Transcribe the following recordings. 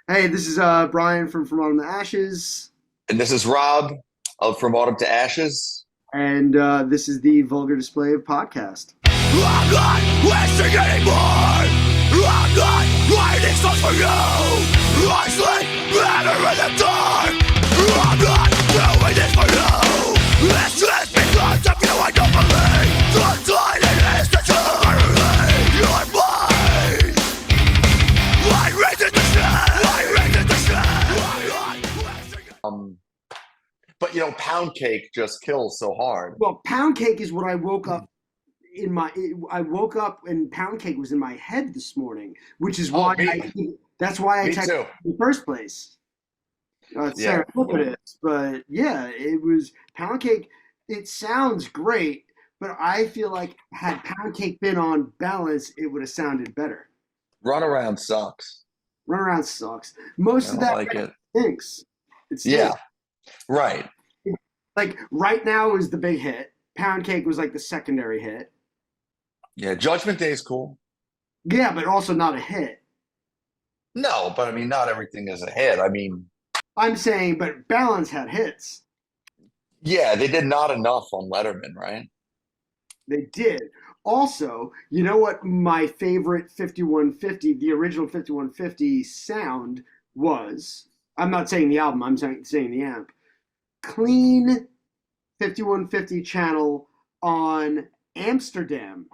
Hey, this is Brian from Autumn to Ashes, And this is Rob of From Autumn to Ashes. and this is the Vulgar Display of Podcast. I'm not wasting anymore. I'm not writing songs for you. I sleep better in the dark. I'm not doing this for you. It's just because of you I don't believe. The silence is the truth. You're mine. I raise it to shine. I raise it to shine. But pound cake just kills so hard. Well, pound cake is what I woke up in my. I woke up and pound cake was in my head this morning, which is Oh, why that's why I me texted too. in the first place. It's Yeah. serendipitous, but yeah, it was pound cake. It sounds great, but I feel like had pound cake been on balance, it would have sounded better. Runaround sucks. Runaround sucks. I Most of don't that like it. stinks. It Yeah, stinks. right. Like right now is the big hit. Pound cake was like the secondary hit. Yeah, Judgment Day is cool. Yeah, but also not a hit. No, but I mean, not everything is a hit. I mean, I'm saying, but Balance had hits. yeah, they did not enough on Letterman, right? They did. Also, you know what my favorite 5150, the original 5150 sound was? I'm not saying the album, I'm saying the amp. Clean 5150 channel on Amsterdam.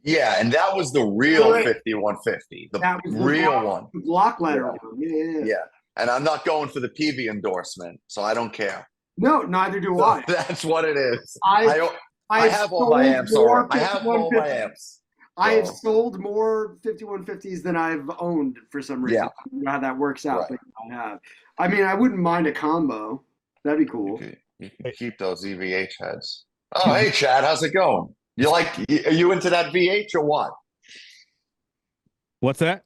Yeah, and that was the real Correct. 5150, the That was real one. the block letter Yeah, one. Yeah, yeah, yeah. yeah. And I'm not going for the PV endorsement, so I don't care. No, neither do So I. that's what it is. I've I I've have all my sold amps already. more I have all my 5150s. amps. I have So sold more 5150s than I've owned for some reason. yeah, I don't know how that works out, right. but I have. I mean, I wouldn't mind a combo. That'd be cool. You can keep those EVH heads. Oh, hey Chad, how's it going? Are you into that VH or what? What's that?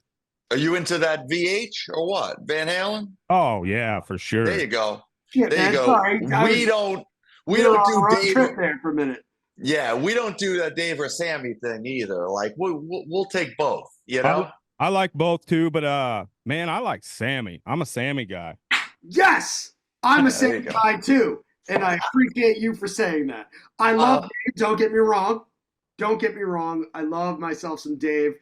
Are you into that VH or what? Van Halen? Oh yeah, for There sure. you go. Shit, There you man. go. Sorry, I was We we were don't on do our own Dave. trip there for a minute. Yeah, we don't do that Dave or Sammy thing either. Like we'll take both, you I, know? I like both too, but man, I like Sammy. I'm a Sammy guy. Yes, I'm a There you Sammy go. guy too, and I appreciate you for saying that. I love Uh, Dave. Don't get me wrong. Don't get me wrong. I love myself some Dave.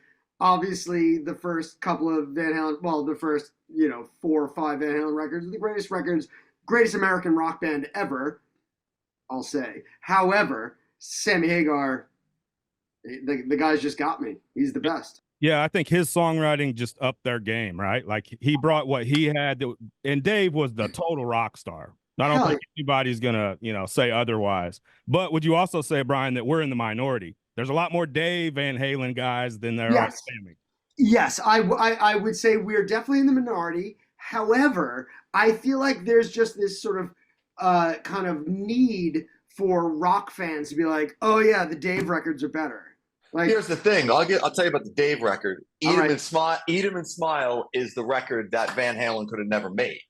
Obviously, the first couple of Van Halen, well, the first 4 or 5 Van Halen records, greatest American rock band ever. I'll say. However, Sammy Hagar, the guy's just got me. He's the best. Yeah, I think his songwriting just upped their game, right? Like he brought what he had, and Dave was the total rock star. I don't Hell yeah. think anybody's gonna, say otherwise. But would you also say, Brian, that we're in the minority? There's a lot more Dave Van Halen guys than there are Yes. Sammy. Yes, I would say we're definitely in the minority. However, I feel like there's just this sort of kind of need for rock fans to be like, oh yeah, the Dave records are better. Like, Here's the thing. I'll tell you about the Dave record. all right, Eat 'em and Smile is the record that Van Halen could have never made.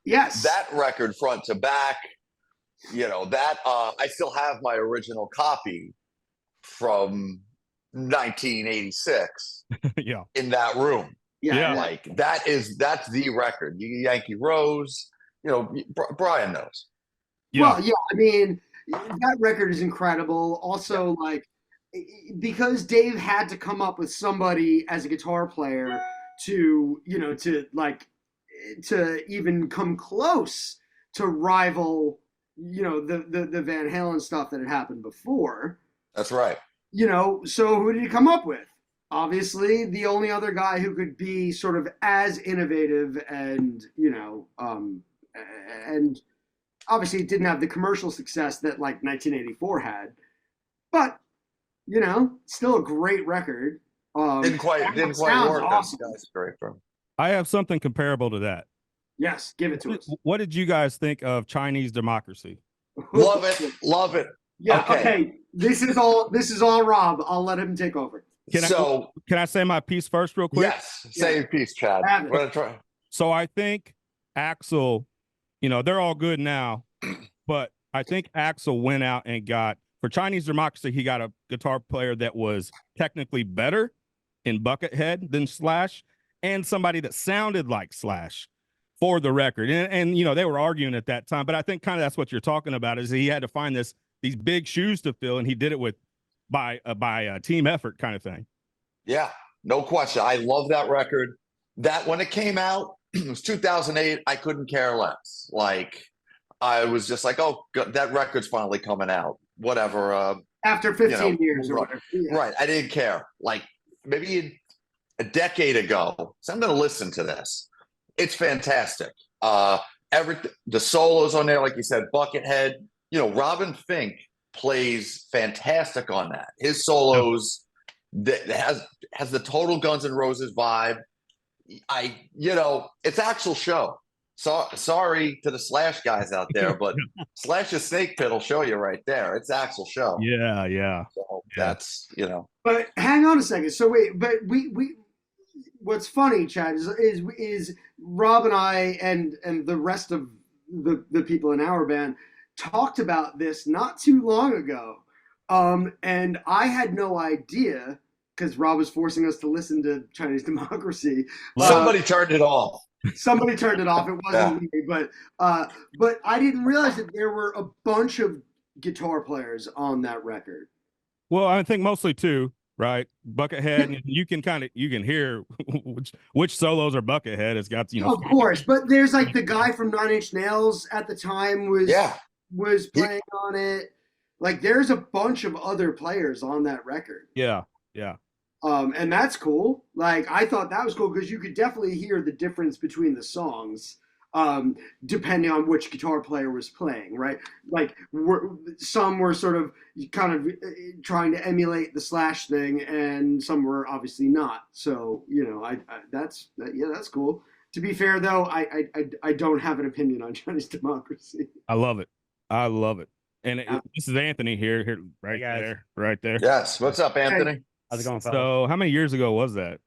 yes, That record front to back, that I still have my original copy from 1986 Yeah. in that room. yeah, Yeah. yeah. Like that's the record. Yankee Rose, Brian knows. Yeah. Well, yeah, I mean, that record is incredible. Also, like, because Dave had to come up with somebody as a guitar player to, to even come close to rival, the Van Halen stuff that had happened before. That's right. So who did he come up with? Obviously, the only other guy who could be sort of as innovative and obviously it didn't have the commercial success that like 1984 had, but still a great record. Didn't quite work on Awesome. Skyscraper. I have something comparable to that. Yes, give it to us. What did you guys think of Chinese democracy? Love it, love it. Yeah. Okay. Okay. This is all Rob. I'll let him take over. Can I say my piece first, real quick? Yes, say your piece, Chad. Have it. We're gonna try. So I think Axel, they're all good now, but I think Axel went out and got, for Chinese democracy, he got a guitar player that was technically better in Buckethead than Slash. and somebody that sounded like Slash for the record. And you know, they were arguing at that time, but I think kind of that's what you're talking about is he had to find these big shoes to fill, and he did it with by a team effort kind of thing. Yeah, no question. I love that record. That when it came out, it was 2008. I couldn't care less. Like, I was just like, oh, that record's finally coming out. Whatever. After 15 years or whatever. Yeah. Right. I didn't care. Like, maybe a decade ago. So I'm going to listen to this. It's fantastic. Everything, the solos on there, like you said, Buckethead. You know, Robin Fink plays fantastic on that. His solos that has the total Guns N' Roses vibe. It's actual show. So sorry to the Slash guys out there, but Slash's Snake Pit will show you right there. It's actual show. Yeah. So that's But hang on a second. So wait, but we what's funny, Chad, is Rob and I and the rest of the people in our band talked about this not too long ago, and I had no idea because Rob was forcing us to listen to Chinese Democracy. Somebody turned it off. Somebody turned it off. It wasn't me, but I didn't realize that there were a bunch of guitar players on that record. Well, I think mostly two, right? Buckethead, you can hear which solos are Buckethead. It's got Of course, but there's like the guy from Nine Inch Nails at the time was playing on it. Like there's a bunch of other players on that record. Yeah. And that's cool. Like I thought that was cool because you could definitely hear the difference between the songs, depending on which guitar player was playing, right? Like some were sort of kind of trying to emulate the Slash thing, and some were obviously not. So that's cool. To be fair, though, I don't have an opinion on Chinese Democracy. I love it. And this is Anthony here, right there. Yes. What's up, Anthony? Hey. How's it going, fellas? So how many years ago was that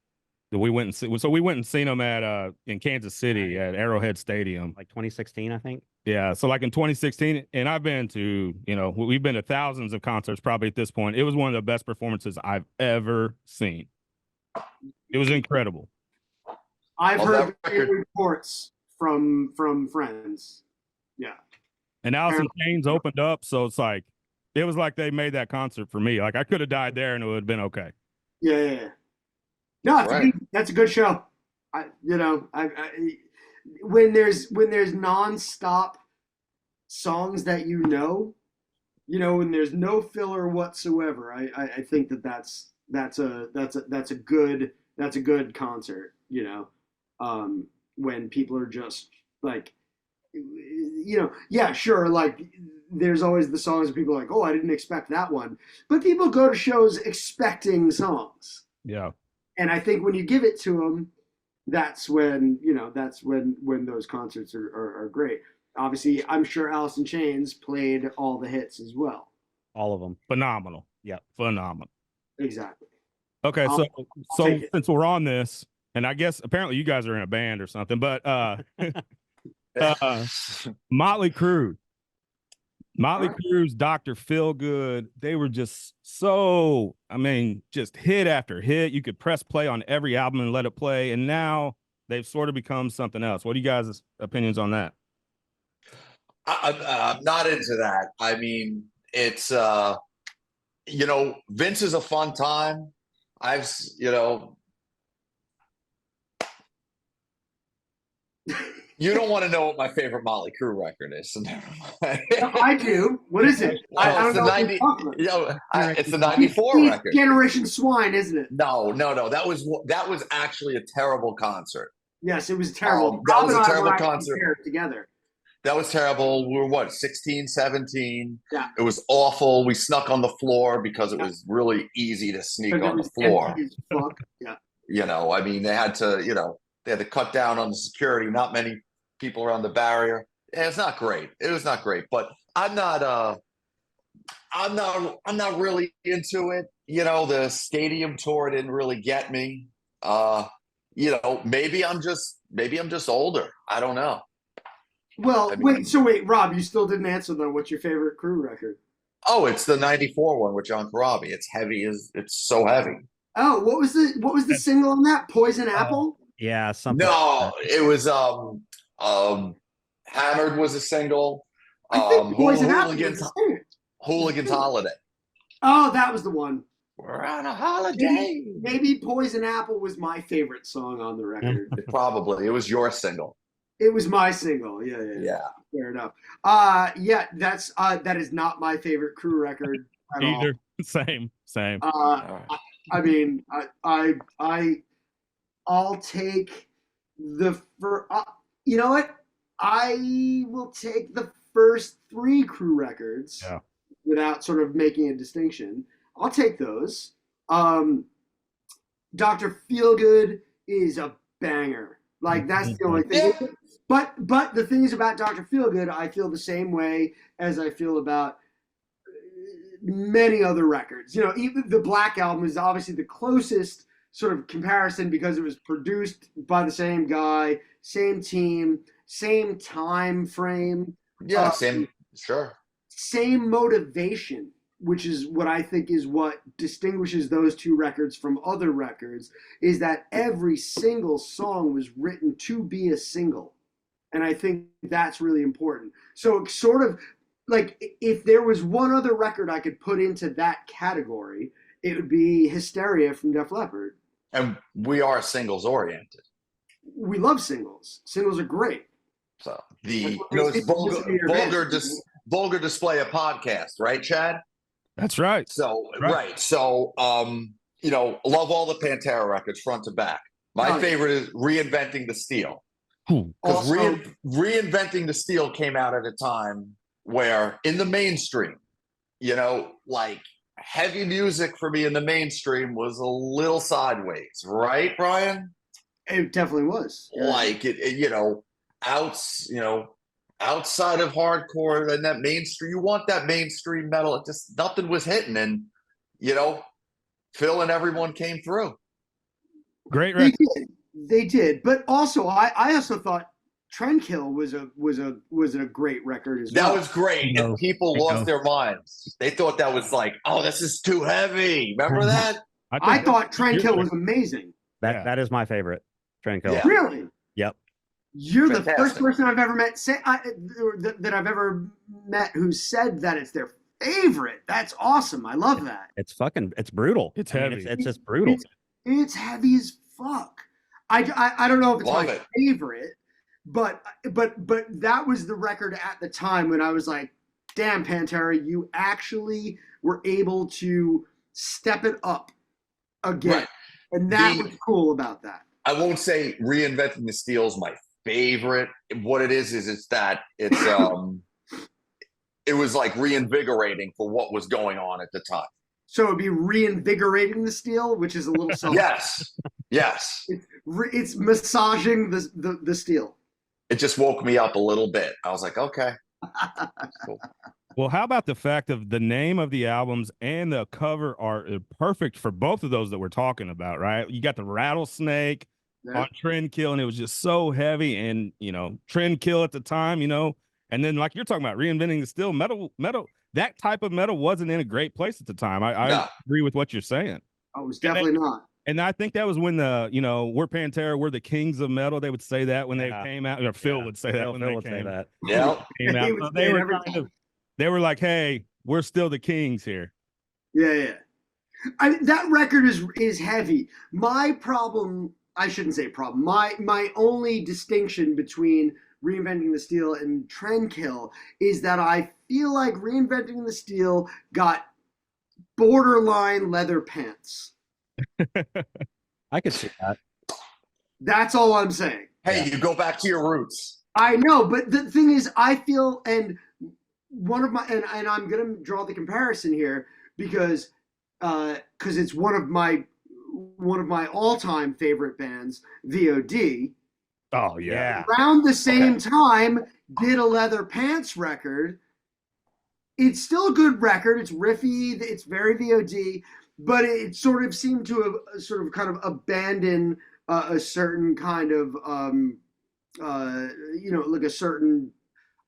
we went and seen them at in Kansas City at Arrowhead Stadium, like 2016, I think. Yeah, so like in 2016, and I've been to, we've been to thousands of concerts probably at this point. It was one of the best performances I've ever seen. It was incredible. I've heard reports from friends. Yeah. And Alice in Chains opened up, so it was like they made that concert for me. Like I could have died there and it would have been okay. Yeah. No, that's a good show. When there's nonstop songs that when there's no filler whatsoever, I think that's a good concert. When people are just like, yeah, sure, like. There's always the songs that people are like, oh, I didn't expect that one. But people go to shows expecting songs. Yeah. And I think when you give it to them, that's when those concerts are great. Obviously, I'm sure Alice in Chains played all the hits as well. All of them. Phenomenal. Yeah. Phenomenal. Exactly. Okay, so since we're on this, and I guess apparently you guys are in a band or something, but Motley Crue. Crue's Dr. Feelgood, they were just just hit after hit. You could press play on every album and let it play. And now they've sort of become something else. What are you guys' opinions on that? I'm not into that. I mean, it's, Vince is a fun time. You don't want to know what my favorite Motley Crue record is. So never mind. No, I do. What is it? I don't know. It's the 94 record. Generation Swine, isn't it? No. That was actually a terrible concert. Yes, it was terrible. That was a terrible concert. Together. That was terrible. We were 16, 17. Yeah. It was awful. We snuck on the floor because it was really easy to sneak on the floor. Yeah. I mean, they had to cut down on the security. Not many people around the barrier. Yeah, it's not great. It was not great, but I'm not really into it. The stadium tour didn't really get me. Maybe I'm just older. I don't know. Well, wait, Rob, you still didn't answer though. What's your favorite Crue record? Oh, it's the 94 one with John Corabi. It's heavy. It's so heavy. Oh, what was the single on that? Poison Apple? Yeah, something. No, it was Hammered was a single. I think Poison Apple was Hooligans the singer. Hooligans Holiday. Oh, that was the one. We're on a holiday. Maybe Poison Apple was my favorite song on the record. Probably. It was your single. It was my single. Yeah. Fair enough. Yeah, that is not my favorite Crew record at all. Either. Same. I mean, I'll take you know what? I will take the first 3 Crew records without sort of making a distinction. I'll take those. Dr. Feelgood is a banger. Like, that's the only thing. But the thing is about Dr. Feelgood, I feel the same way as I feel about many other records. You know, even the Black Album is obviously the closest sort of comparison because it was produced by the same guy, same team, same time frame. Yeah, same motivation, which is what I think is what distinguishes those 2 records from other records, is that every single song was written to be a single. And I think that's really important. So sort of like, if there was one other record I could put into that category, it would be Hysteria from Def Leppard. And we are singles oriented. We love singles. Singles are great. So it's vulgar display a podcast, right, Chad? That's right. So right. So love all the Pantera records front to back. My favorite is Reinventing the Steel. Because Reinventing the Steel came out at a time where in the mainstream, like heavy music for me in the mainstream was a little sideways, right, Brian? It definitely was. Like outside of hardcore and that mainstream, you want that mainstream metal. It just nothing was hitting, and Phil and everyone came through. Great record. They did, but also I also thought Trendkill was a great record as well. That was great, and people lost their minds. They thought that was like, oh, this is too heavy. Remember that? I thought Trendkill was amazing. That is my favorite. Trendkill. Yeah. Really? Yep. You're the first person I've ever met that I've ever met who said that it's their favorite. That's awesome. I love that. It's brutal. It's heavy. It's just brutal. It's heavy as fuck. I don't know if it's my favorite, but that was the record at the time when I was like, damn, Pantera, you actually were able to step it up again. Right. And that was cool about that. I won't say Reinventing the Steel is my favorite. What it is it's that it's it was like reinvigorating for what was going on at the time. So it'd be Reinvigorating the Steel, which is a little something. Yes. It's massaging the steel. It just woke me up a little bit. I was like, okay. Cool. Well, how about the fact of the name of the albums and the cover art are perfect for both of those that we're talking about, right? You got the rattlesnake on Trendkill, and it was just so heavy, and Trendkill at the time, and then like you're talking about Reinventing the Steel, metal, that type of metal wasn't in a great place at the time. I agree with what you're saying. Oh, it was definitely not. And I think that was when we're Pantera, we're the kings of metal. They would say that when they came out. Or Phil would say that when they came out. Yeah. They were like, hey, we're still the kings here. Yeah. That record is heavy. My problem, I shouldn't say problem. My only distinction between Reinventing the Steel and Trendkill is that I feel like Reinventing the Steel got borderline leather pants. I could see that. That's all I'm saying. Hey, you go back to your roots. I know, but the thing is, I feel, and one of my, and I'm gonna draw the comparison here because it's one of my all-time favorite bands, VOD. Oh yeah. Around the same time, did a leather pants record. It's still a good record. It's riffy. It's very VOD. But it sort of seemed to have kind of abandoned a certain kind of, like a certain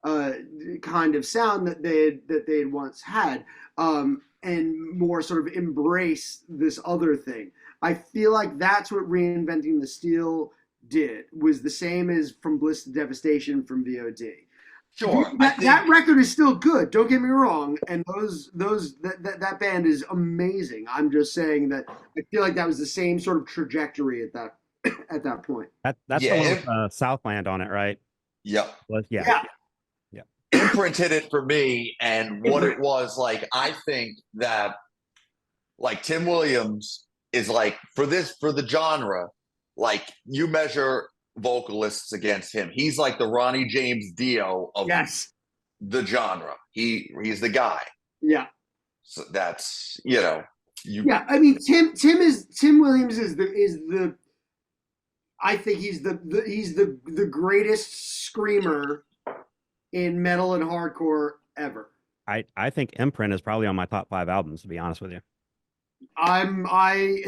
kind of sound that they had once had, and more sort of embrace this other thing. I feel like that's what Reinventing the Steel did was the same as From Bliss to Devastation from VOD. Sure. That record is still good. Don't get me wrong. And that band is amazing. I'm just saying that I feel like that was the same sort of trajectory at that point. That's Yeah, the one with Southland on it, right? Yep. Well, yeah. Yeah. Imprint hit it for me, and what it was like, I think that like Tim Williams is like for the genre, like you measure vocalists against him. He's like the Ronnie James Dio of Yes. the genre. He's the guy. Yeah. So that's you. Yeah, I mean Tim Williams is the I think he's the greatest screamer in metal and hardcore ever. I think Imprint is probably on my top 5 albums, to be honest with you.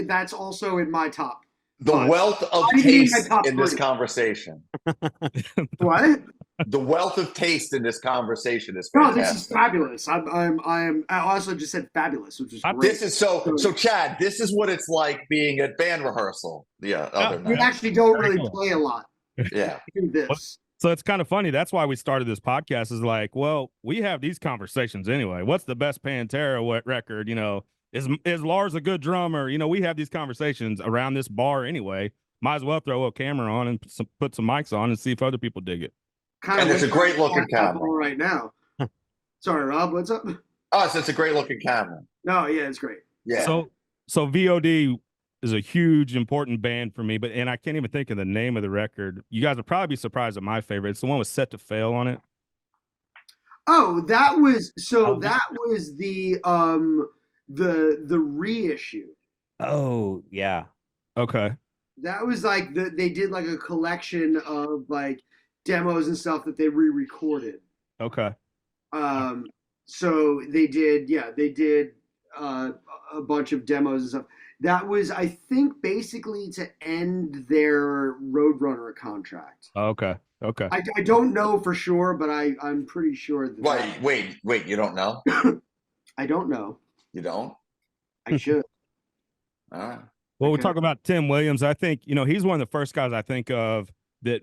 That's also in my top. The wealth of taste in this conversation. What? The wealth of taste in this conversation is fantastic. No, this is fabulous. I also just said fabulous, which is great. This is so Chad, this is what it's like being at band rehearsal. Yeah, other night. We actually don't really play a lot. Yeah. Do this. So it's kind of funny. That's why we started this podcast. Is like, well, we have these conversations anyway. What's the best Pantera record? Is Lars a good drummer? We have these conversations around this bar anyway. Might as well throw a camera on and put some mics on and see if other people dig it. And it's a great looking camera right now. Sorry, Rob. What's up? Oh, so it's a great looking camera. No, yeah, it's great. Yeah. So VOD is a huge important band for me, and I can't even think of the name of the record. You guys will probably be surprised at my favorite. It's the one with Set to Fail on it. Oh, that was the reissue. Oh, yeah. Okay. That was like they did like a collection of like demos and stuff that they re-recorded. Okay. So they did a bunch of demos and stuff. That was, I think, basically to end their Roadrunner contract. Okay. I don't know for sure, but I'm pretty sure that. Wait, you don't know? I don't know. You don't? I should. All right. Well, we talk about Tim Williams. I think, he's one of the first guys I think of that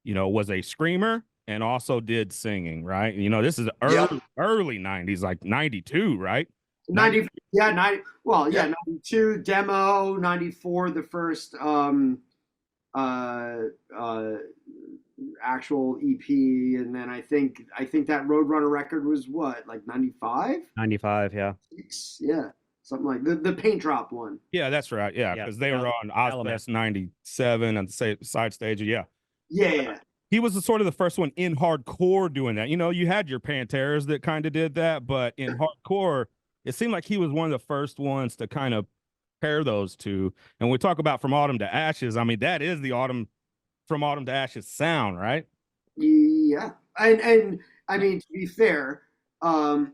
was a screamer and also did singing, right? This is early 90s, like 92, right? 90, 92 demo, 94 the first actual EP, and then I think that Roadrunner record was what, like 95? 95, yeah. Yeah, something like the Paint Drop one. Yeah, that's right. Yeah, because they were on Ozfest 97 on the side stage. Yeah. He was sort of the first one in hardcore doing that. You had your Panteras that kind of did that, but in hardcore, it seemed like he was one of the first ones to kind of pair those two. And we talk about From Autumn to Ashes. I mean, that is the From Autumn to Ashes sound, right? Yeah, and I mean, to be fair, the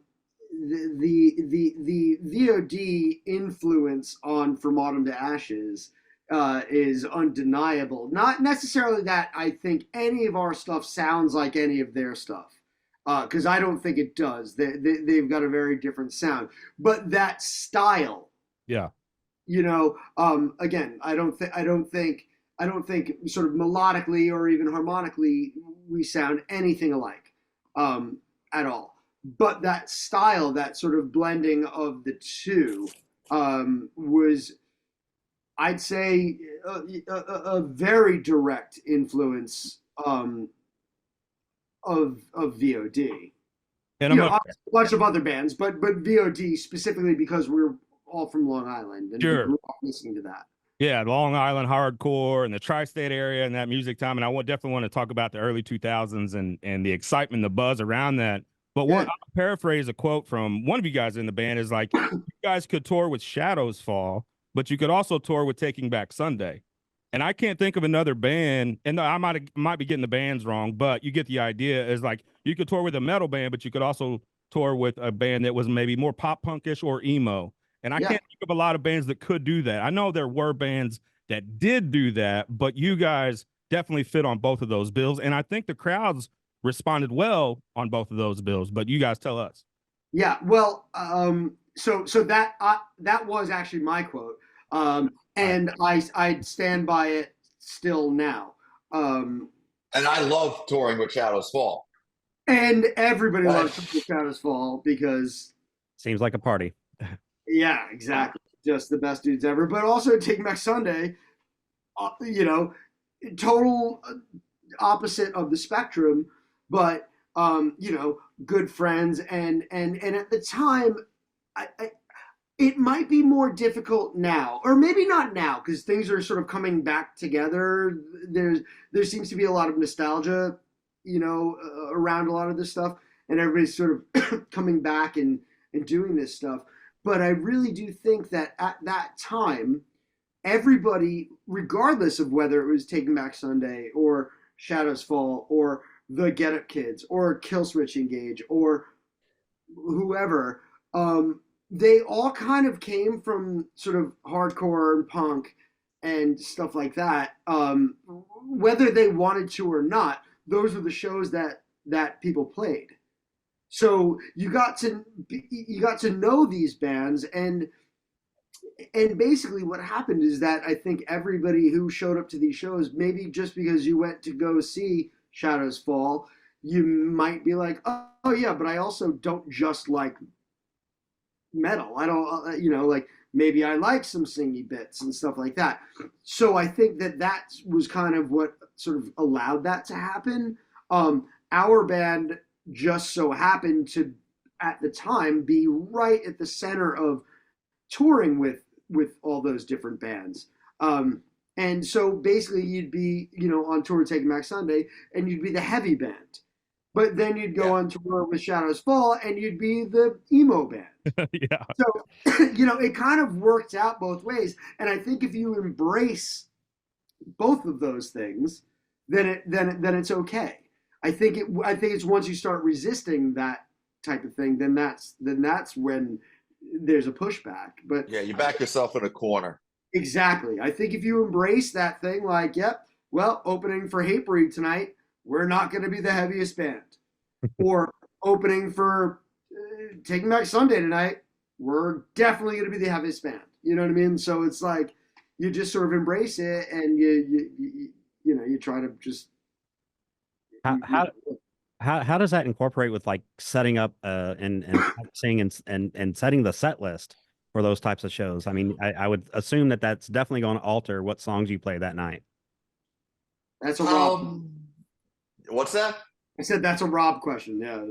VOD influence on From Autumn to Ashes is undeniable. Not necessarily that I think any of our stuff sounds like any of their stuff, because I don't think it does. They've got a very different sound, but that style. Yeah. Again, I don't think sort of melodically or even harmonically we sound anything alike at all. But that style, that sort of blending of the two, was, I'd say, a very direct influence of VOD. And a bunch of other bands, but VOD specifically because we're all from Long Island and we grew up listening to that. Yeah, Long Island hardcore and the tri-state area and that music time. And I definitely want to talk about the early 2000s and the excitement, the buzz around that. But I'll paraphrase a quote from one of you guys in the band is like, you guys could tour with Shadows Fall, but you could also tour with Taking Back Sunday. And I can't think of another band, and I might be getting the bands wrong, but you get the idea, is like you could tour with a metal band, but you could also tour with a band that was maybe more pop punkish or emo. And I can't think of a lot of bands that could do that. I know there were bands that did do that, but you guys definitely fit on both of those bills. And I think the crowds responded well on both of those bills, but you guys tell us. Yeah, well, so that was actually my quote. And I stand by it still now. And I love touring with Shadows Fall. And everybody Right. loves the Shadows Fall because, Seems like a party. yeah, exactly, just the best dudes ever. But also Take Back Sunday, you know, total opposite of the spectrum, but you know, good friends, and at the time, I it might be more difficult now, or maybe not now, because things are sort of coming back together. There seems to be a lot of nostalgia, you know, around a lot of this stuff, and everybody's sort of coming back and doing this stuff. But I really do think that at that time, everybody, regardless of whether it was Taking Back Sunday or Shadows Fall or the Get Up Kids or Killswitch Engage or whoever, they all kind of came from sort of hardcore and punk and stuff like that. Whether they wanted to or not, those were the shows that people played. So you got to know these bands, and basically what happened is that I think everybody who showed up to these shows, maybe just because you went to go see Shadows Fall, you might be like, oh yeah, but I also don't just like metal. I don't, you know, like maybe I like some singy bits and stuff like that. So I think that was kind of what sort of allowed that to happen. Our band just so happened to, at the time, be right at the center of touring with all those different bands. And so basically you'd be, you know, on tour Taking Back Sunday, and you'd be the heavy band. But then you'd go on tour with Shadows Fall, and you'd be the emo band. Yeah. So, you know, it kind of worked out both ways. And I think if you embrace both of those things, then it's okay. I think it's once you start resisting that type of thing, then that's when there's a pushback. But Yeah, you back yourself in a corner. exactly. I think if you embrace that thing, like, yep, well, opening for Hatebreed tonight, we're not going to be the heaviest band. Or opening for Taking Back Sunday tonight, we're definitely going to be the heaviest band. You know what I mean? So it's like you just sort of embrace it, and you know, you try to just. How does that incorporate with like setting up and practicing and setting the set list for those types of shows? I mean, I would assume that that's definitely going to alter what songs you play that night. That's a Rob. What's that? I said that's a Rob question. Yeah,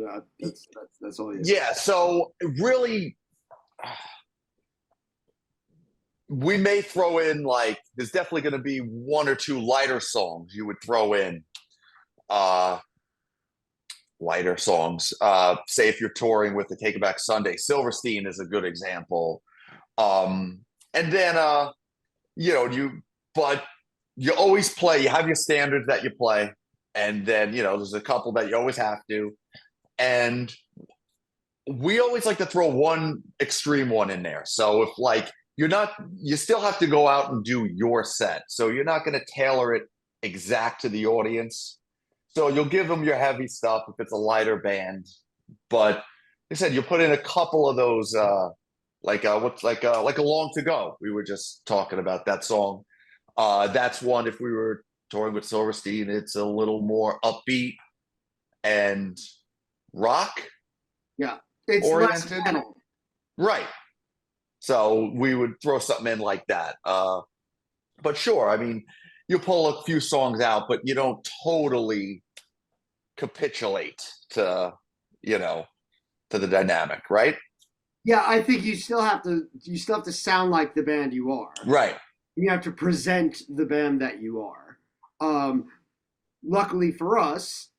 that's all. Yeah. So really, we may throw in, like, there's definitely going to be one or two lighter songs you would throw in. Lighter songs. Say if you're touring with the Take It Back Sunday, Silverstein is a good example. And then you know, but you always play, you have your standards that you play, and then, you know, there's a couple that you always have to. And we always like to throw one extreme one in there. So if, like, you still have to go out and do your set. So you're not going to tailor it exact to the audience. So you'll give them your heavy stuff if it's a lighter band. But like I said, you put in a couple of those, like a Long to Go. We were just talking about that song. That's one, if we were touring with Silverstein, it's a little more upbeat and rock. Yeah, it's oriented. less metal. Right. So we would throw something in like that. But sure, I mean, you pull a few songs out, but you don't totally capitulate to, you know, to the dynamic, right? Yeah, I think you still have to sound like the band you are. Right. You have to present the band that you are. Luckily for us,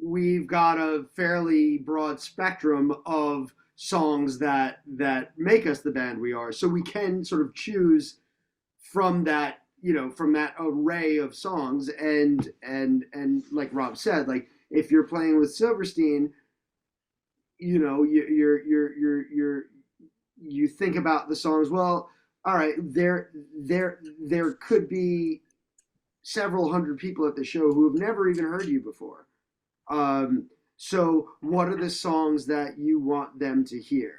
we've got a fairly broad spectrum of songs that make us the band we are. So we can sort of choose from that, you know, from that array of songs. And like Rob said, like if you're playing with Silverstein, you know, you think about the songs. Well, all right, there could be several hundred people at the show who have never even heard you before. So what are the songs that you want them to hear?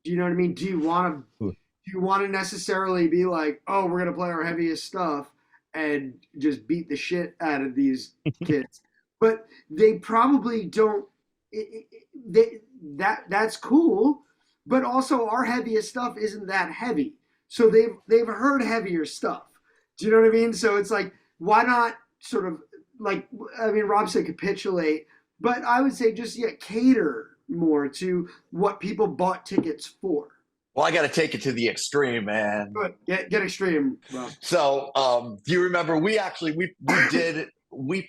Do you know what I mean? Do you want to necessarily be like, oh, we're going to play our heaviest stuff, and just beat the shit out of these kids. But they probably don't. That's cool, but also our heaviest stuff isn't that heavy. So they've heard heavier stuff. Do you know what I mean? So it's like, why not sort of like, I mean, Rob said capitulate, but I would say just cater more to what people bought tickets for. Well, I got to take it to the extreme, man. Good. Get extreme, Rob. So, do you remember we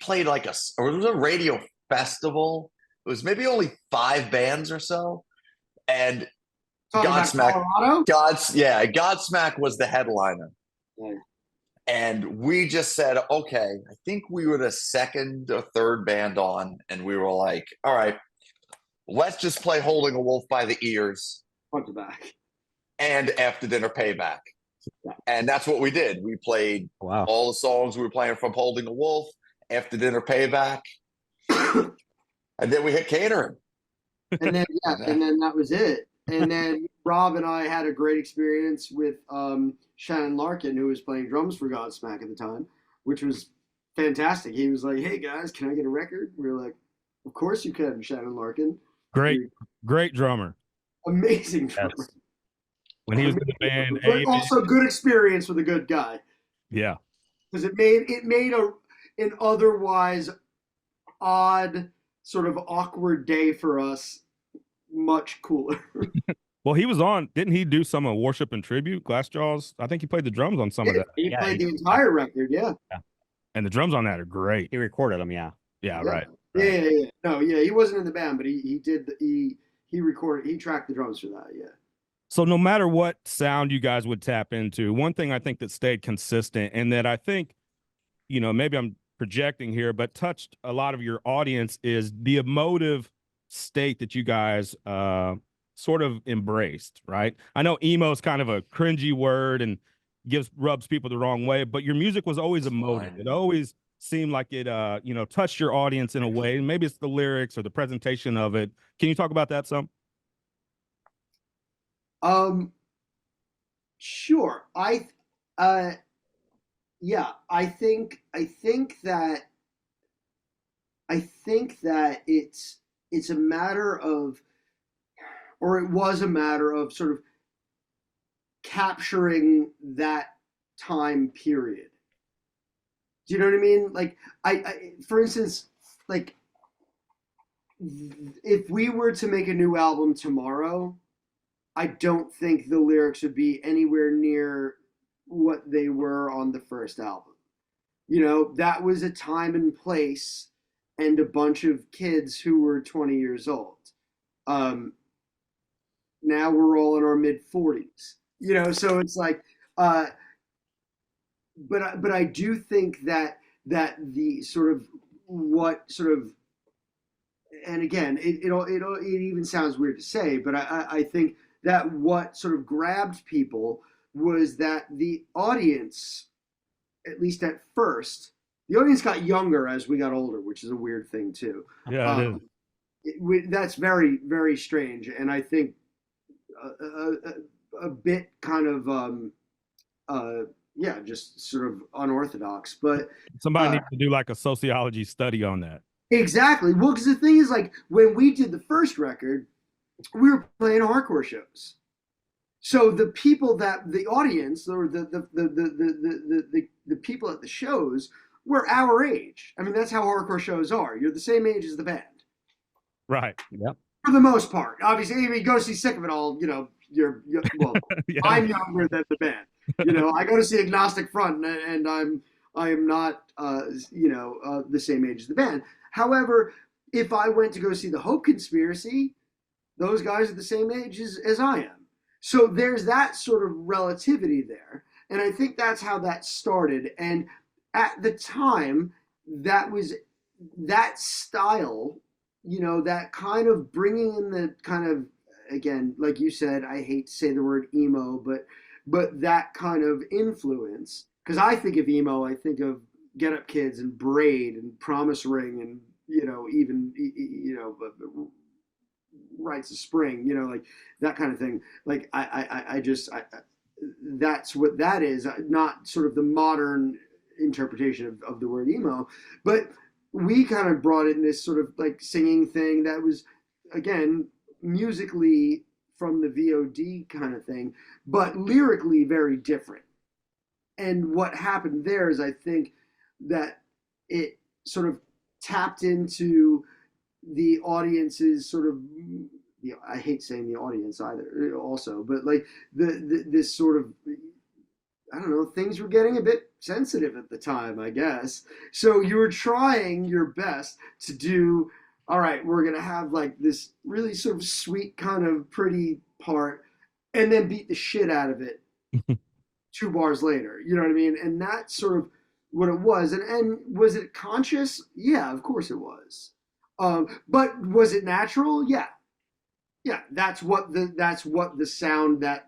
played like it was a radio festival. It was maybe only 5 bands or so, and Godsmack was the headliner. Nice. And we just said, okay, I think we were the second or third band on, and we were like, all right, let's just play Holding a Wolf by the Ears. Front to back. And After Dinner Payback. Yeah. And that's what we did. We played all the songs we were playing from Holding a Wolf, After Dinner Payback. And then we hit catering. And then and then that was it. And then Rob and I had a great experience with Shannon Larkin, who was playing drums for Godsmack at the time, which was fantastic. He was like, "Hey guys, can I get a record?" We were like, "Of course you can, Shannon Larkin." Great drummer. Amazing drummer. Yes. When he was in the band, but also good experience with a good guy. Yeah, because it made an otherwise odd, sort of awkward day for us much cooler. Well, he was on. Didn't he do some of Worship and Tribute? Glassjaw's. I think he played the drums on some of that. He played the entire record. Yeah. And the drums on that are great. He recorded them. Yeah. Yeah. Right. Yeah. No. Yeah. He wasn't in the band, but he did. He recorded. He tracked the drums for that. Yeah. So no matter what sound you guys would tap into, one thing I think that stayed consistent and that I think, maybe I'm projecting here, but touched a lot of your audience is the emotive state that you guys sort of embraced, right? I know emo is kind of a cringy word and rubs people the wrong way, but your music was always emotive. It always seemed like it, touched your audience in a way. Maybe it's the lyrics or the presentation of it. Can you talk about that some? Sure. I think that it's a matter of, or it was a matter of sort of capturing that time period. Do you know what I mean? Like I for instance, like if we were to make a new album tomorrow, I don't think the lyrics would be anywhere near what they were on the first album. That was a time and place and a bunch of kids who were 20 years old. Now we're all in our mid-40s. So it's like, but I do think that the sort of and again, it even sounds weird to say, but I think that what sort of grabbed people was that the audience, at least at first, the audience got younger as we got older, which is a weird thing too. Yeah, it is. That's very, very strange, and I think a bit kind of just sort of unorthodox. But somebody needs to do like a sociology study on that. Exactly. Well, because the thing is, like when we did the first record, we were playing hardcore shows. So the people that the audience or the people at the shows were our age. I mean, that's how hardcore shows are. You're the same age as the band. Right. Yep. For the most part. Obviously, if you go see Sick of It All, you're well, yeah. I'm younger than the band. I go to see Agnostic Front and I am not the same age as the band. However, if I went to go see the Hope Conspiracy, those guys are the same age as I am. So there's that sort of relativity there. And I think that's how that started. And at the time, that was that style, that kind of bringing in the kind of, again, like you said, I hate to say the word emo, but that kind of influence. Because I think of emo, I think of Get Up Kids and Braid and Promise Ring and, even Rites of Spring, like that kind of thing. Like I that's what that is, not sort of the modern interpretation of the word emo, but we kind of brought in this sort of like singing thing that was, again, musically from the VOD kind of thing, but lyrically very different. And what happened there is I think that it sort of tapped into the audience's sort of, I hate saying the audience either also, but like this sort of, I don't know, things were getting a bit sensitive at the time, I guess. So you were trying your best to do, all right, we're going to have like this really sort of sweet kind of pretty part and then beat the shit out of it 2 bars later. You know what I mean? And that's sort of what it was. And was it conscious? Yeah, of course it was. But was it natural? Yeah. Yeah, that's what the sound that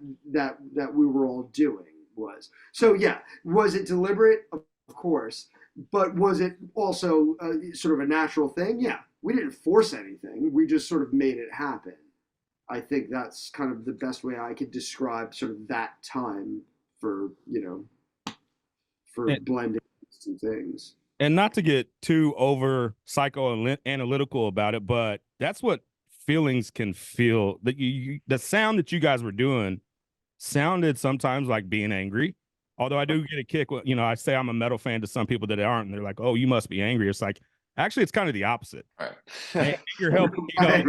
we were all doing was. So yeah, was it deliberate? Of course, but was it also sort of a natural thing? Yeah, we didn't force anything. We just sort of made it happen. I think that's kind of the best way I could describe sort of that time for blending some things. And not to get too over psychoanalytical about it, but that's what feelings can feel. That the sound that you guys were doing sounded sometimes like being angry. Although I do get a kick, I say I'm a metal fan to some people that aren't, and they're like, "Oh, you must be angry." It's like, actually, it's kind of the opposite. Right. You're helping. Right.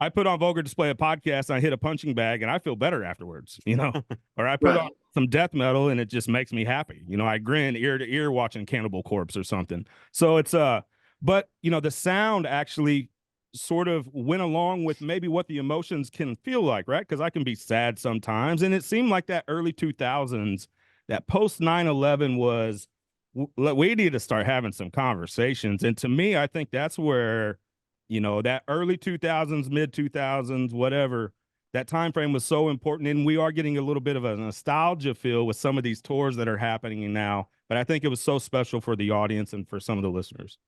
I put on Vulgar Display a podcast, and I hit a punching bag, and I feel better afterwards. Or I put on some death metal, and it just makes me happy. I grin ear to ear watching Cannibal Corpse or something. So it's but the sound actually sort of went along with maybe what the emotions can feel like, right? Because I can be sad sometimes, and it seemed like that early 2000s, that post 9/11 was, we need to start having some conversations. And to me, I think that's where, that early 2000s, mid 2000s, whatever, that time frame was so important. And we are getting a little bit of a nostalgia feel with some of these tours that are happening now. But I think it was so special for the audience and for some of the listeners.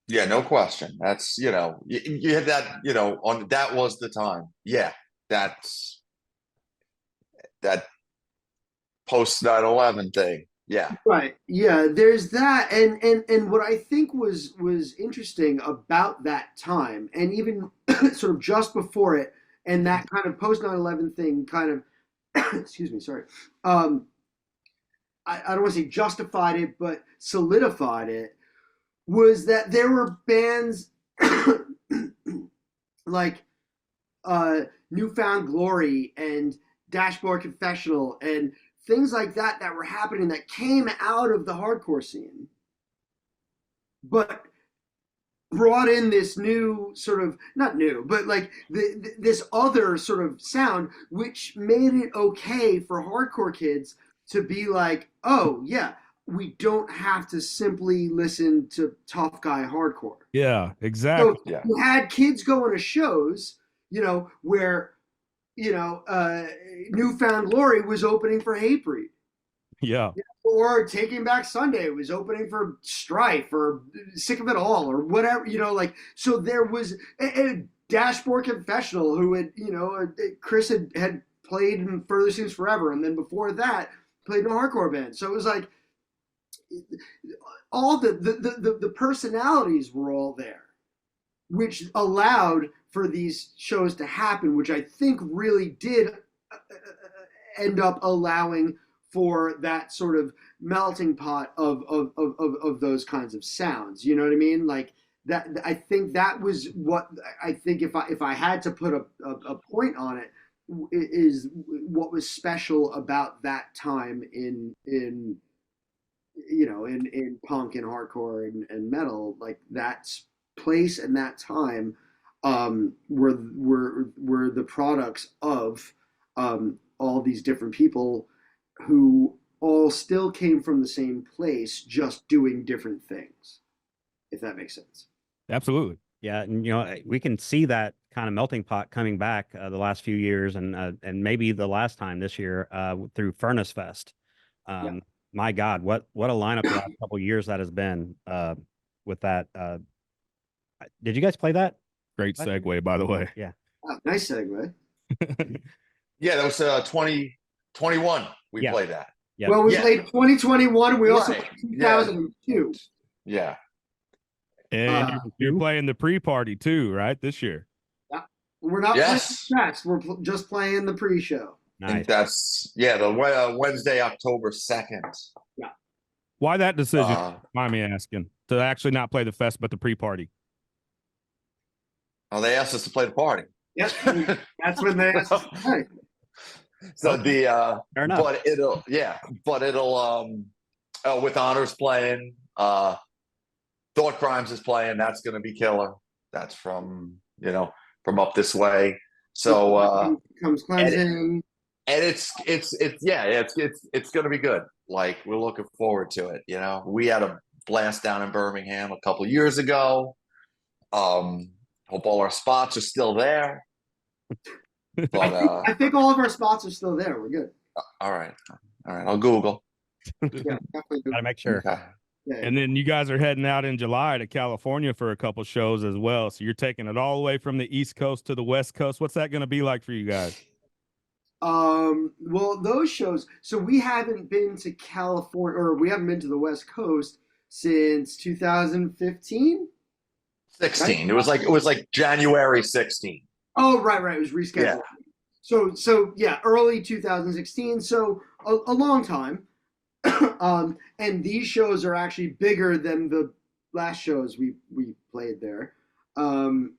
Yeah, no question. That's, you had that, on that was the time. Yeah, that's that post 9/11 thing. Yeah. Right. Yeah, there's that. And what I think was interesting about that time, and even sort of just before it, and that kind of post 9/11 thing kind of excuse me, sorry. I don't want to say justified it, but solidified it, was that there were bands like Newfound Glory and Dashboard Confessional and things like that were happening that came out of the hardcore scene, but brought in this new sort of, not new, but like this other sort of sound, which made it okay for hardcore kids to be like, oh yeah, we don't have to simply listen to tough guy hardcore. Yeah, exactly. So you had kids going to shows, where, Newfound Glory was opening for Hatebreed. Yeah. Or Taking Back Sunday was opening for Strife or Sick of It All or whatever, so there was a Dashboard Confessional who had, Chris had played in Further Seems Forever. And then before that played in a hardcore band. So it was like, all the personalities were all there, which allowed for these shows to happen, which I think really did end up allowing for that sort of melting pot of those kinds of sounds. You know what I mean? Like that. I think that was what I think. If I had to put a point on it, is what was special about that time in punk and hardcore and metal, like that place and that time were the products of all these different people who all still came from the same place, just doing different things, if that makes sense. Absolutely. Yeah, and we can see that kind of melting pot coming back the last few years, and maybe the last time this year through Furnace Fest. My God, what a lineup the last couple of years that has been with that. Did you guys play that? Great segue, by the way. Yeah. Oh, nice segue. Yeah, that was 2021. We played that. Yeah. Well, we Yeah. played 2021. We also Right. played 2002. Yeah. And Uh, you're playing the pre-party too, right? This year. Yeah. We're not Yes. playing next. We're just playing the pre-show. I think Nice. that's the Wednesday, October 2nd. Yeah. Why that decision? Uh, Mind me asking, to actually not play the fest but the pre-party. Oh, they asked us to play the party. Yep. That's when they asked us to play. So Okay. Fair enough. but it'll with honors playing, Thought Crimes is playing. That's going to be killer. That's from up this way. So comes cleansing. and it's going to be good. Like, we're looking forward to it. We had a blast down in Birmingham a couple years ago. Hope all our spots are still there. But I think all of our spots are still there. We're good. all right. I'll Google. Yeah, definitely good. Gotta make sure. Okay. Yeah, And then you guys are heading out in July to California for a couple shows as well. So you're taking it all the way from the East Coast to the West Coast. What's that going to be like for you guys? Well, those shows. So we haven't been to California, or we haven't been to the West Coast since 2015. 16. It was like January 16. Oh, right. It was rescheduled. Yeah. So yeah, early 2016. So a long time. And these shows are actually bigger than the last shows we played there. You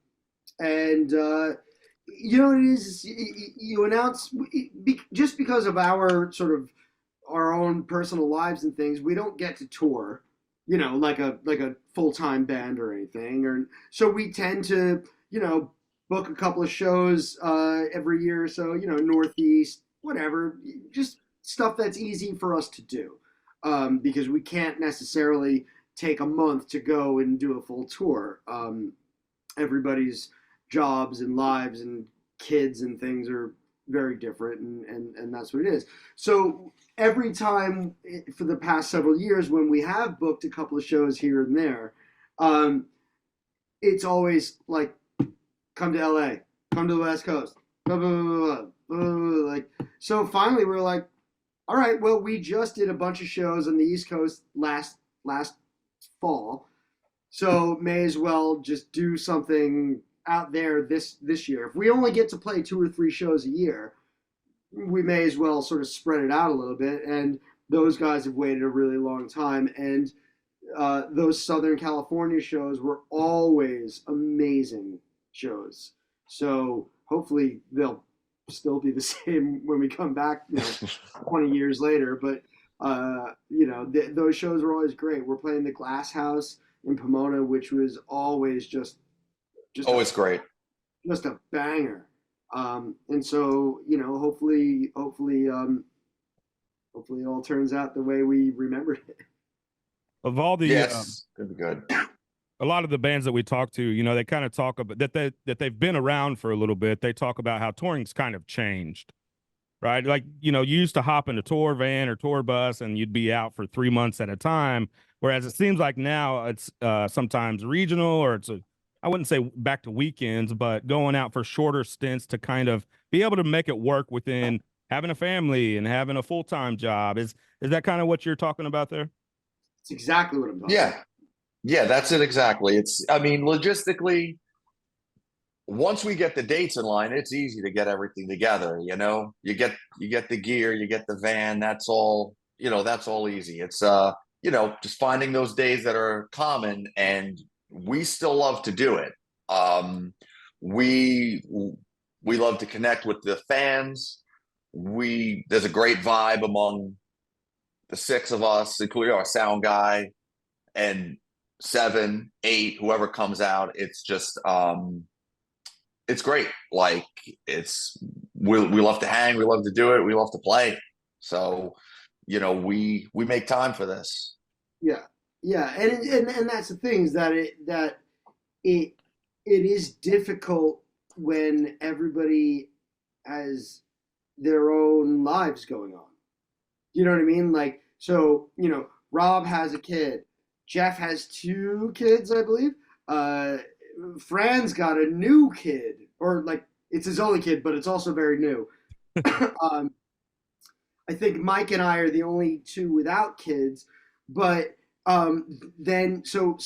know what it is? You announce just because of our sort of our own personal lives and things. We don't get to tour, like a full-time band or anything, or so we tend to book a couple of shows every year or so. Northeast, whatever, just stuff that's easy for us to do, because we can't necessarily take a month to go and do a full tour. Everybody's jobs and lives and kids and things are very different, and that's what it is. So every time for the past several years when we have booked a couple of shows here and there, it's always like, come to LA, come to the West Coast, blah, blah, blah, blah, blah. Like, so finally we're like, all right, well, we just did a bunch of shows on the East Coast last fall, so may as well just do something out there this year. If we only get to play 2 or 3 shows a year, we may as well sort of spread it out a little bit. And those guys have waited a really long time, and those Southern California shows were always amazing shows. So hopefully they'll still be the same when we come back 20 years later. But those shows were always great. We're playing the Glass House in Pomona, which was always just always great, just a banger. And so hopefully it all turns out the way we remembered it. Of all the yes, gonna be good. A lot of the bands that we talk to, they kind of talk about that they've been around for a little bit. They talk about how touring's kind of changed, right? Like, you used to hop in a tour van or tour bus and you'd be out for 3 months at a time. Whereas it seems like now it's sometimes regional, or I wouldn't say back to weekends, but going out for shorter stints to kind of be able to make it work within having a family and having a full-time job. Is that kind of what you're talking about there? It's exactly what I'm talking about. Yeah, that's it exactly. Logistically, once we get the dates in line, it's easy to get everything together. You get the gear, you get the van. That's all. That's all easy. It's just finding those days that are common, and we still love to do it. We love to connect with the fans. There's a great vibe among the 6 of us, including our sound guy and 7, 8, whoever comes out. It's just it's great. Like, we love to hang, we love to do it, we love to play. So we make time for this. Yeah, and that's the thing, is that it is difficult when everybody has their own lives going on. You know what I mean? Like, so Rob has a kid, Jeff has 2 kids, I believe. Fran's got a new kid, or like it's his only kid, but it's also very new. I think Mike and I are the only two without kids, but then so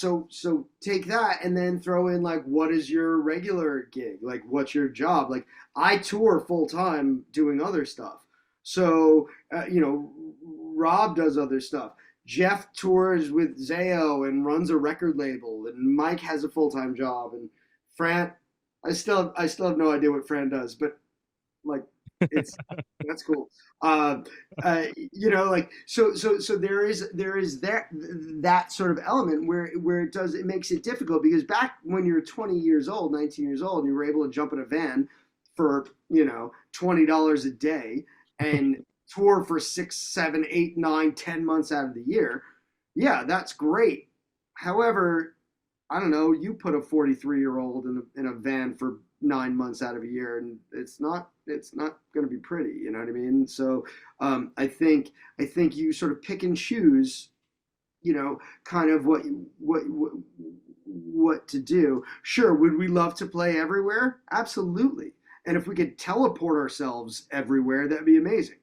take that and then throw in like what is your regular gig? Like what's your job? Like I tour full time doing other stuff. So Rob does other stuff. Jeff tours with Zayo and runs a record label, and Mike has a full time job, and Fran, I still have no idea what Fran does, but like it's that's cool. Like so there is that sort of element where it makes it difficult because back when you're 20 years old, 19 years old, and you were able to jump in a van for $20 a day and tour for 6, 7, 8, 9, 10 months out of the year, yeah, that's great. However, I don't know, you put a 43-year-old in a van for 9 months out of a year, and it's not going to be pretty. You know what I mean? So I think you sort of pick and choose, kind of what to do. Sure, would we love to play everywhere? Absolutely. And if we could teleport ourselves everywhere, that'd be amazing.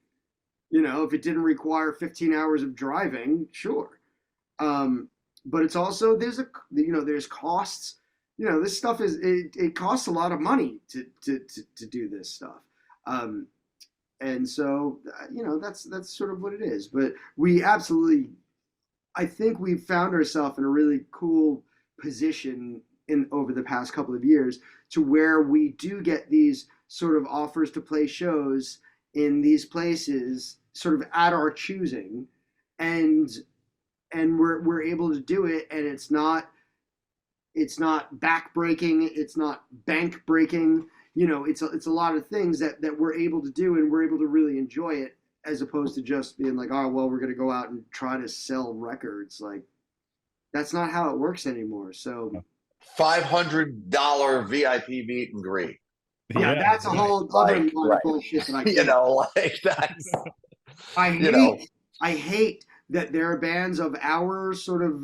If it didn't require 15 hours of driving, sure. But it's also there's costs. This stuff it costs a lot of money to do this stuff. And so that's sort of what it is. But we absolutely, I think we've found ourselves in a really cool position over the past couple of years to where we do get these sort of offers to play shows in these places sort of at our choosing, and we're able to do it, and it's not back breaking, it's not bank breaking. It's a lot of things that we're able to do, and we're able to really enjoy it, as opposed to just being like, oh well, we're going to go out and try to sell records. Like that's not how it works anymore. So $500 VIP meet and greet. Yeah, that's a whole other line of bullshit that I can't. Like that's I hate that there are bands of our sort of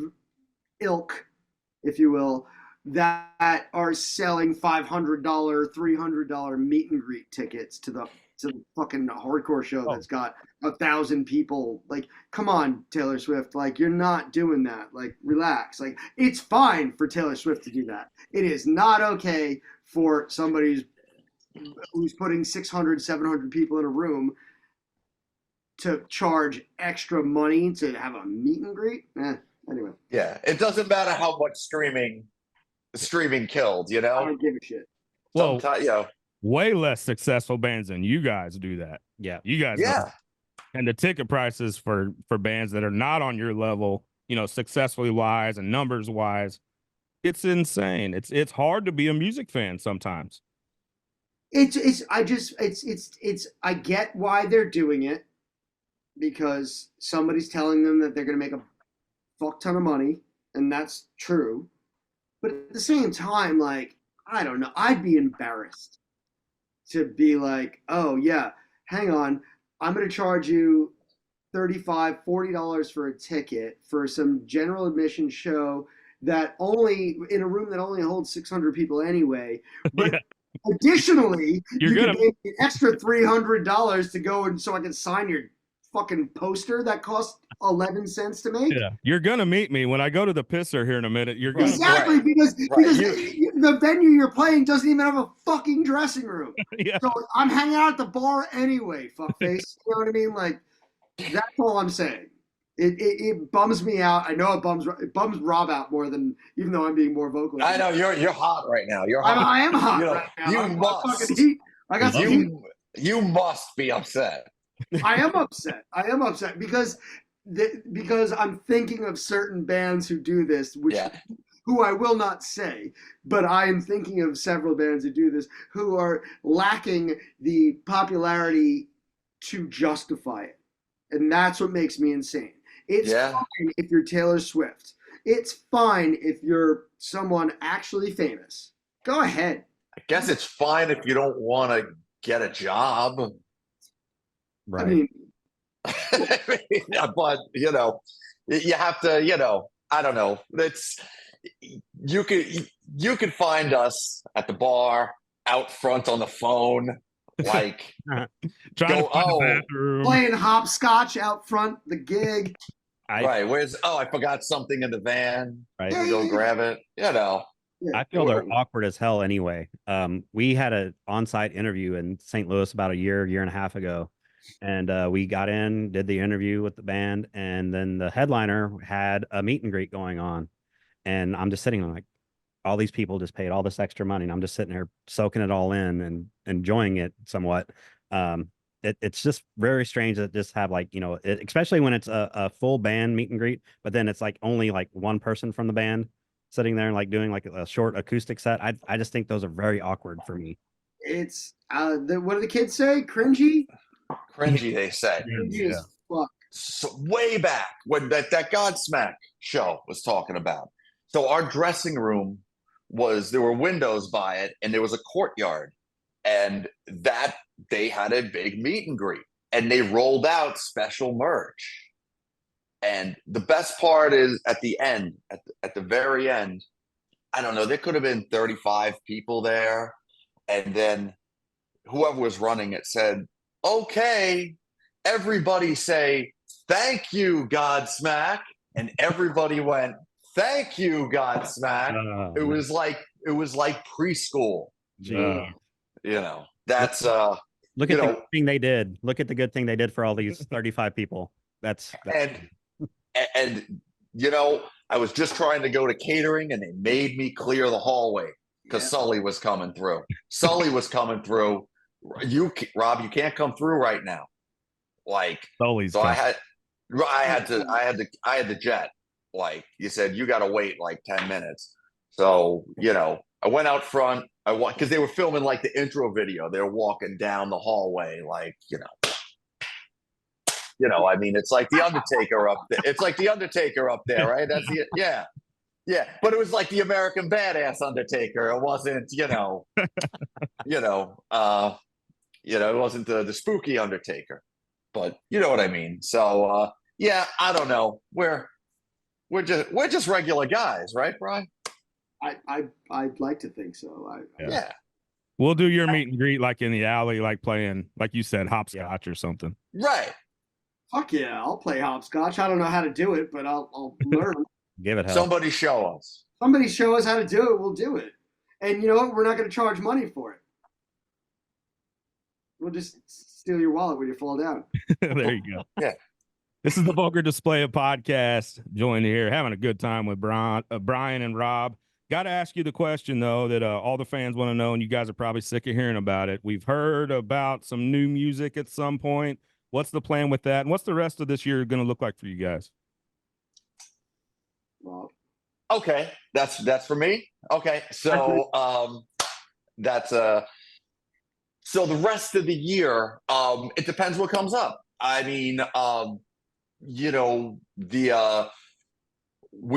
ilk, if you will, that are selling $500, $300 meet and greet tickets to the fucking hardcore show that's got 1,000 people. Like, come on, Taylor Swift. Like, you're not doing that. Like, relax. Like, it's fine for Taylor Swift to do that. It is not okay for somebody who's putting 600, 700 people in a room to charge extra money to have a meet and greet. Anyway. Yeah, it doesn't matter how much streaming killed, I don't give a shit. Well, way less successful bands than you guys do that. Yeah. You guys know. And the ticket prices for bands that are not on your level, successfully wise and numbers wise, it's insane. It's hard to be a music fan sometimes. I get why they're doing it, because somebody's telling them that they're going to make a fuck ton of money, and that's true. But at the same time, like, I don't know, I'd be embarrassed to be like, oh yeah, hang on, I'm going to charge you $35, $40 for a ticket for some general admission show that only in a room that only holds 600 people anyway. But additionally, you can pay an extra $300 to go and so I can sign your fucking poster that costs 11 cents to make. Yeah, you're gonna meet me when I go to the pisser here in a minute. You're gonna because the venue you're playing doesn't even have a fucking dressing room. So I'm hanging out at the bar anyway, fuckface. You know what I mean? Like, that's all I'm saying. It bums me out. I know it bums Rob out more than, even though I'm being more vocal. I know you're hot right now. You're hot. I am hot right now. You must. I got some heat. You must be upset. I am upset because I'm thinking of certain bands who do this, who I will not say, but I am thinking of several bands who do this who are lacking the popularity to justify it. And that's what makes me insane. It's fine if you're Taylor Swift. It's fine if you're someone actually famous. Go ahead. I guess it's fine if you don't want to get a job. Right. I mean, but you have to, I don't know. You could find us at the bar, out front on the phone, Like, Trying go, to find oh, the bathroom. Playing hopscotch out front the gig. right. Where's, oh, I forgot something in the van. Right. Let me go grab it. You know. I feel they're awkward as hell anyway. We had an on-site interview in St. Louis about a year and a half ago. And we got in, did the interview with the band, and then the headliner had a meet and greet going on. And I'm just sitting there like, all these people just paid all this extra money, and I'm just sitting there soaking it all in and enjoying it somewhat. It's just very strange that just have like, especially when it's a full band meet and greet, but then it's like only like one person from the band sitting there and like doing like a short acoustic set. I just think those are very awkward for me. It's what do the kids say? Cringy? Cringy, they say. Cringy as fuck. So way back when that Godsmack show was talking about. So our dressing room there were windows by it, and there was a courtyard, and that they had a big meet and greet, and they rolled out special merch. And the best part is at the end, at the very end, I don't know, there could have been 35 people there. And then whoever was running it said, okay, everybody say, thank you, Godsmack. And everybody went, thank you, Godsmack. It was like preschool. That's look at the good thing they did. Look at the good thing they did for all these 35 people. That's and I was just trying to go to catering, and they made me clear the hallway because Sully was coming through. Rob, you can't come through right now. Like, Sully's so I had to jet. Like, you said, you got to wait like 10 minutes. So, I went out front. Because they were filming like the intro video. They were walking down the hallway, like, I mean, it's like the Undertaker up there. It's like the Undertaker up there, right? That's yeah. But it was like the American Badass Undertaker. It wasn't, it wasn't the spooky Undertaker. But you know what I mean. So I don't know. We're just regular guys, right, Brian? I'd like to think so. Yeah. We'll do your meet and greet like in the alley, like playing, like you said, hopscotch or something. Right. Fuck yeah, I'll play hopscotch. I don't know how to do it, but I'll learn. Give it hell. Somebody show us. Somebody show us how to do it. We'll do it. And you know what? We're not going to charge money for it. We'll just steal your wallet when you fall down. There you go. Yeah. This is the Vulgar Display podcast. Joined here, having a good time with Brian and Rob. Got to ask you the question, though, that all the fans want to know, and you guys are probably sick of hearing about it. We've heard about some new music at some point. What's the plan with that? And what's the rest of this year going to look like for you guys? Well, okay, that's for me. Okay, so so the rest of the year, it depends what comes up. I mean, we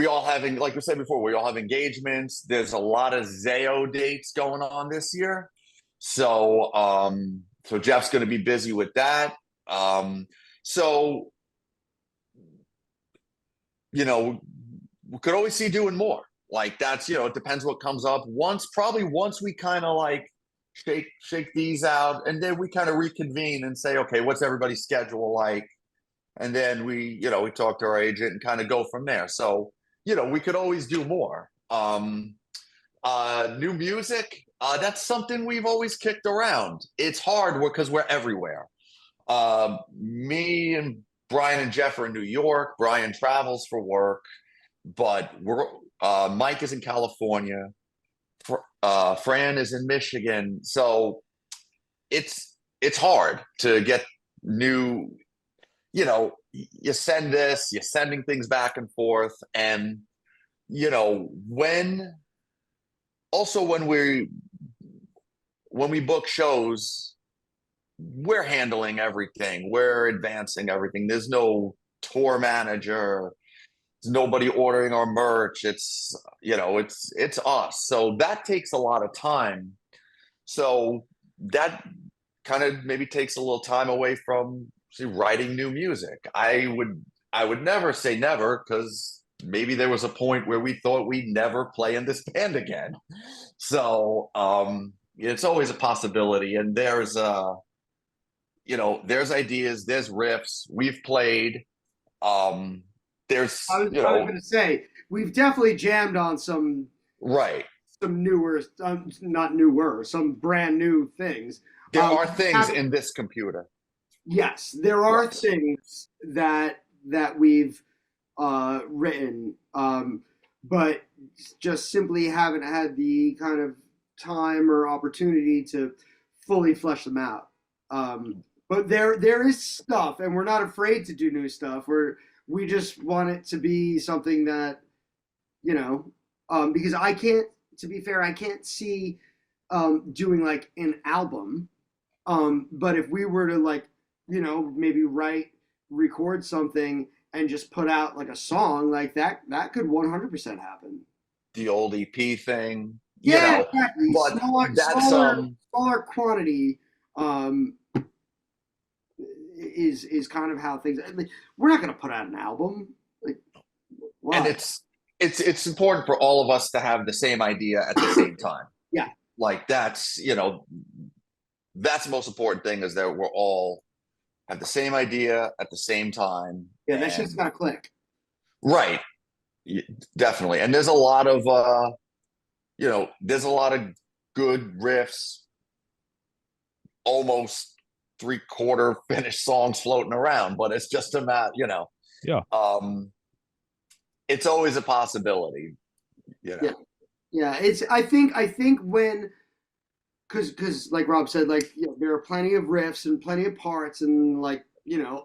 all having, like we said before, we all have engagements. There's a lot of Zayo dates going on this year. So Jeff's going to be busy with that. So, we could always see doing more. Like, that's, it depends what comes up. Once we kind of like shake these out, and then we kind of reconvene and say, okay, what's everybody's schedule like? And then we talk to our agent and kind of go from there. So, we could always do more. New music, that's something we've always kicked around. It's hard because we're everywhere. Me and Brian and Jeff are in New York. Brian travels for work, but Mike is in California. Fran is in Michigan. So it's hard to get new. You send this, you're sending things back and forth. And, when we book shows, we're handling everything. We're advancing everything. There's no tour manager. There's nobody ordering our merch. It's us. So that takes a lot of time. So that kind of maybe takes a little time away from writing new music. I would never say never, because maybe there was a point where we thought we'd never play in this band again. So It's always a possibility, and there's there's ideas, there's riffs we've played. There's I was going to say we've definitely jammed on right. some newer, not newer, some brand new things. There are things in this computer. Yes, there are Yes. things that we've written, but just simply haven't had the kind of time or opportunity to fully flesh them out. But there is stuff, and we're not afraid to do new stuff. We just want it to be something that, because I can't, to be fair, I can't see doing like an album. But if we were to like, maybe record something and just put out like a song like that, that could 100% happen. The old EP thing, Yeah, exactly. but Smaller quantity is kind of how things. Like, we're not going to put out an album, like, why? And it's important for all of us to have the same idea at the same time. Yeah, like that's that's the most important thing, is that we're all have the same idea at the same time. Yeah, that shit's gotta click. Right. Definitely. And there's a lot of there's a lot of good riffs, almost 3/4 finished songs floating around, but it's just a matter, Yeah. It's always a possibility. Yeah. It's I think when because like Rob said, like there are plenty of riffs and plenty of parts and like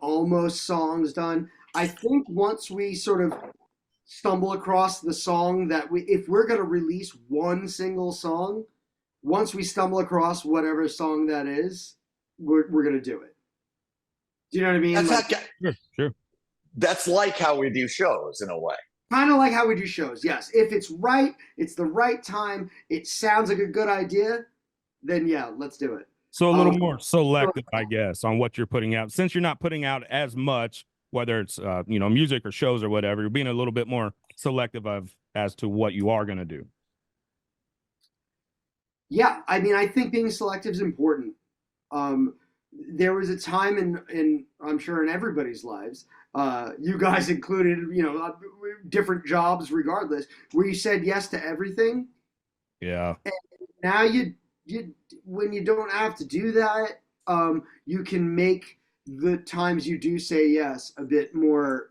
almost songs done. I think once we sort of stumble across the song that if we're gonna release one single song, once we stumble across whatever song that is, we're gonna do it. Do you know what I mean? Sure. That's like how we do shows in a way. Kind of like how we do shows. Yes, if it's right, it's the right time. It sounds like a good idea. Then yeah, let's do it. So a little more selective, I guess, on what you're putting out. Since you're not putting out as much, whether it's music or shows or whatever, you're being a little bit more selective as to what you are going to do. Yeah, I mean, I think being selective is important. There was a time in I'm sure in everybody's lives, you guys included, different jobs regardless, where you said yes to everything. Yeah. And now you when you don't have to do that, you can make the times you do say yes have a bit more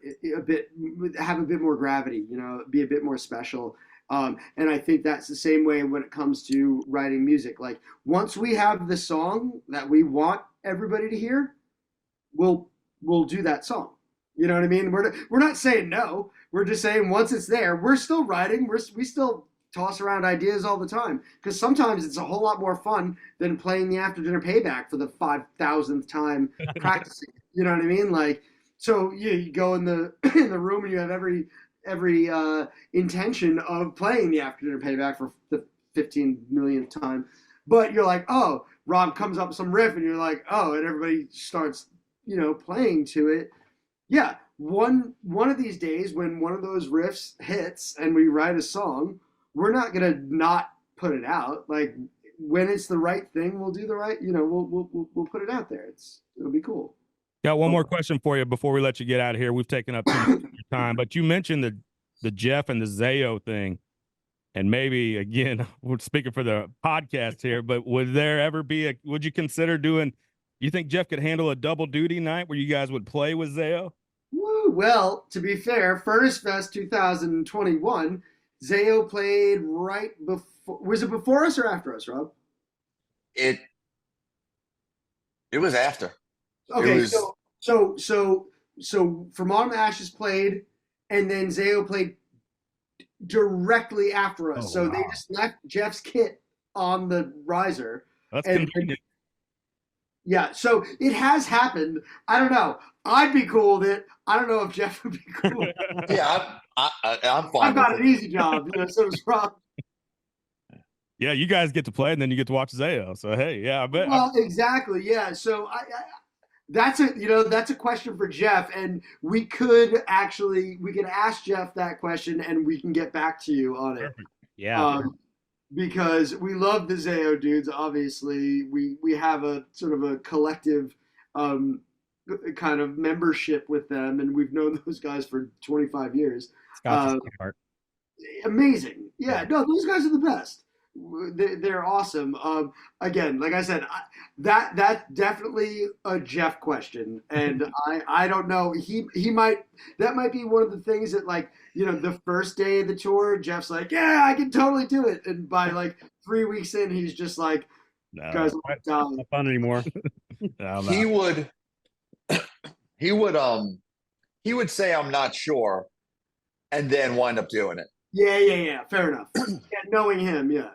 gravity, be a bit more special. And I think that's the same way when it comes to writing music. Like once we have the song that we want everybody to hear, we'll do that song. You know what I mean? We're not saying no. We're just saying once it's there, we're still writing. We still toss around ideas all the time, because sometimes it's a whole lot more fun than playing the after dinner payback for the 5,000th time practicing. You know what I mean? Like, so you go in the room and you have every intention of playing the after dinner payback for the 15 millionth time, but you're like, oh, Rob comes up with some riff and you're like, oh, and everybody starts playing to it. Yeah, one of these days when one of those riffs hits and we write a song, we're not gonna not put it out. Like when it's the right thing, we'll do the right. We'll put it out there. It'll be cool. Got one more question for you before we let you get out of here. We've taken up too much of your time, but you mentioned the Jeff and the Zayo thing, and maybe again, we're speaking for the podcast here, but would there ever be would you consider doing? You think Jeff could handle a double duty night where you guys would play with Zayo? Woo, well, to be fair, Furnace Fest 2021. Zayo played right before. Was it before us or after us, Rob? It was after. Okay, so From Autumn to Ashes played, and then Zayo played directly after us. Oh, wow. They just left Jeff's kit on the riser. That's convenient. Yeah, so it has happened. I don't know. I'd be cool with it. I don't know if Jeff would be cool with it. Yeah, I'm fine. I've got an easy job, so does Rob. Yeah, you guys get to play, and then you get to watch Zayo. So hey, yeah, I bet. Well, exactly. Yeah. So that's a question for Jeff, and we could ask Jeff that question, and we can get back to you on it. Yeah. because we love the Zayo dudes. Obviously, we have a sort of a collective um, kind of membership with them, and we've known those guys for 25 years. Scott's a Uh, sweetheart. Amazing. Yeah, no, those guys are the best. They're awesome. Again, like I said, that's definitely a Jeff question, and I don't know. He might that might be one of the things that, like, the first day of the tour, Jeff's like, yeah, I can totally do it, and by like 3 weeks in, he's just like, No, guys, Not fun anymore. no, He no. would he would say I'm not sure and then wind up doing it. yeah, fair enough. Yeah, knowing him, yeah.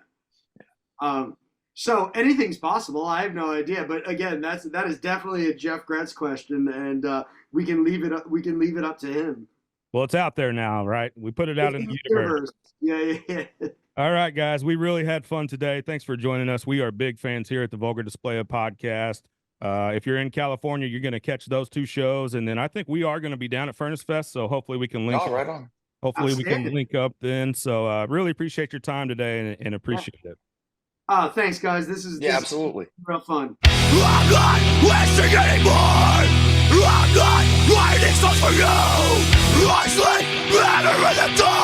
So anything's possible. I have no idea, but again, that is definitely a Jeff Gretz question, and we can leave it up to him. Well, it's out there now, right? We put it out in the universe. Yeah. All right, guys. We really had fun today. Thanks for joining us. We are big fans here at the Vulgar Display of Podcast. If you're in California, you're going to catch those 2 shows, and then I think we are going to be down at Furnace Fest, so hopefully we can link. Oh, right on. Hopefully we can link up then. So really appreciate your time today and appreciate it. Thanks, guys. This is Absolutely. real fun. I'm not wasting anymore. I'm not writing songs for you. I sleep better in the dark.